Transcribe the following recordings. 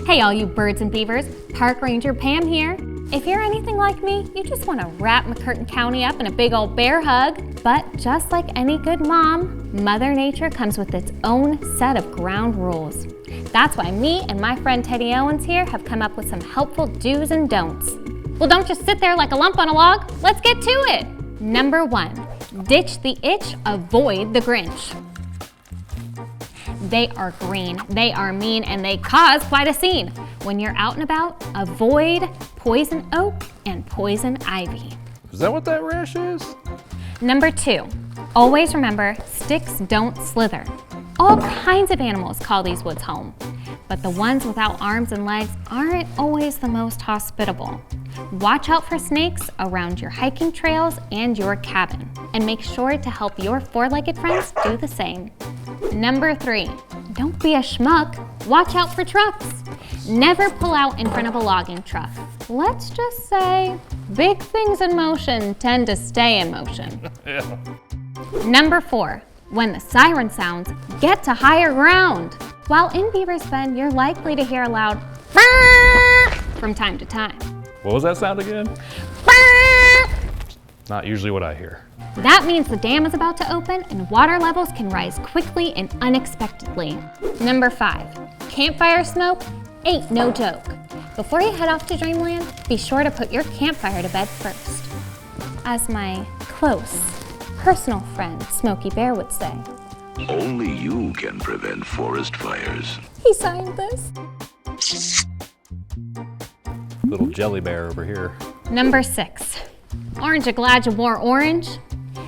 Hey all you birds and beavers, Park Ranger Pam here. If you're anything like me, you just want to wrap McCurtain County up in a big old bear hug. But just like any good mom, Mother Nature comes with its own set of ground rules. That's why me and my friend Teddy Owens here have come up with some helpful do's and don'ts. Well, don't just sit there like a lump on a log. Let's get to it. Number 1, ditch the itch, avoid the Grinch. They are green, they are mean, and they cause quite a scene. When you're out and about, avoid poison oak and poison ivy. Is that what that rash is? Number 2, always remember, sticks don't slither. All kinds of animals call these woods home, but the ones without arms and legs aren't always the most hospitable. Watch out for snakes around your hiking trails and your cabin, and make sure to help your four-legged friends do the same. Number 3, don't be a schmuck. Watch out for trucks. Never pull out in front of a logging truck. Let's just say, big things in motion tend to stay in motion. Yeah. Number 4, when the siren sounds, get to higher ground. While in Beaver's Bend, you're likely to hear a loud "Brrr" from time to time. What was that sound again? Brrr. Not usually what I hear. That means the dam is about to open and water levels can rise quickly and unexpectedly. Number 5, campfire smoke ain't no joke. Before you head off to dreamland, be sure to put your campfire to bed first. As my close, personal friend Smokey Bear would say, only you can prevent forest fires. he signed this. Little jelly bear over here. Number 6, aren't you glad you wore orange?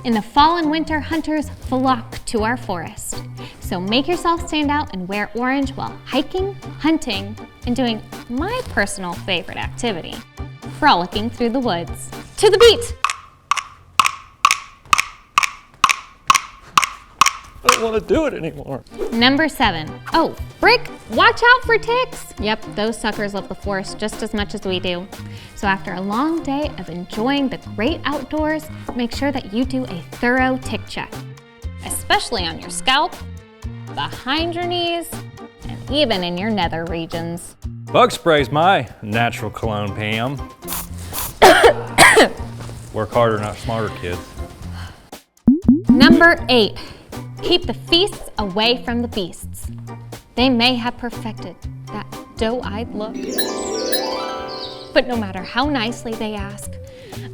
In the fall and winter, hunters flock to our forest. So make yourself stand out and wear orange while hiking, hunting, and doing my personal favorite activity, frolicking through the woods. To the beat! I don't want to do it anymore. Number 7, oh, Brick, watch out for ticks. Yep, those suckers love the forest just as much as we do. So after a long day of enjoying the great outdoors, make sure that you do a thorough tick check, especially on your scalp, behind your knees, and even in your nether regions. Bug spray's my natural cologne, Pam. Work harder, not smarter, kids. Number 8, keep the feasts away from the beasts. They may have perfected that doe-eyed look, but no matter how nicely they ask,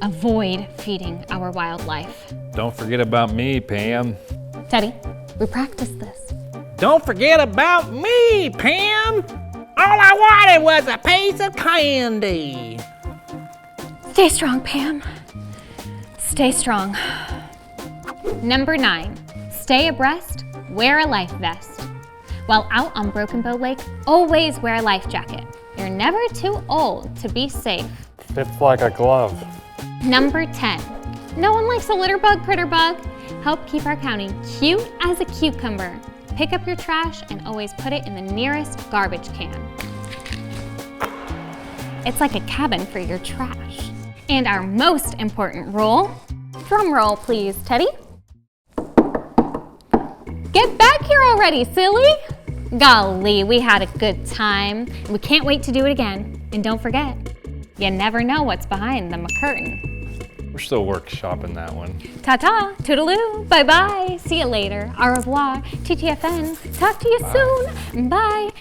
avoid feeding our wildlife. Don't forget about me, Pam. Teddy, we practiced this. Don't forget about me, Pam. All I wanted was a piece of candy. Stay strong, Pam. Stay strong. Number 9, stay abreast, wear a life vest. While out on Broken Bow Lake, always wear a life jacket. You're never too old to be safe. Fits like a glove. Number 10, no one likes a litter bug, critter bug. Help keep our county cute as a cucumber. Pick up your trash and always put it in the nearest garbage can. It's like a cabin for your trash. And our most important rule, drum roll please, Teddy. Get back here already, silly! Golly, we had a good time. We can't wait to do it again. And don't forget, you never know what's behind the McCurtain. We're still workshopping that one. Ta-ta, toodaloo, bye-bye, see you later, au revoir, TTFN, talk to you soon, bye.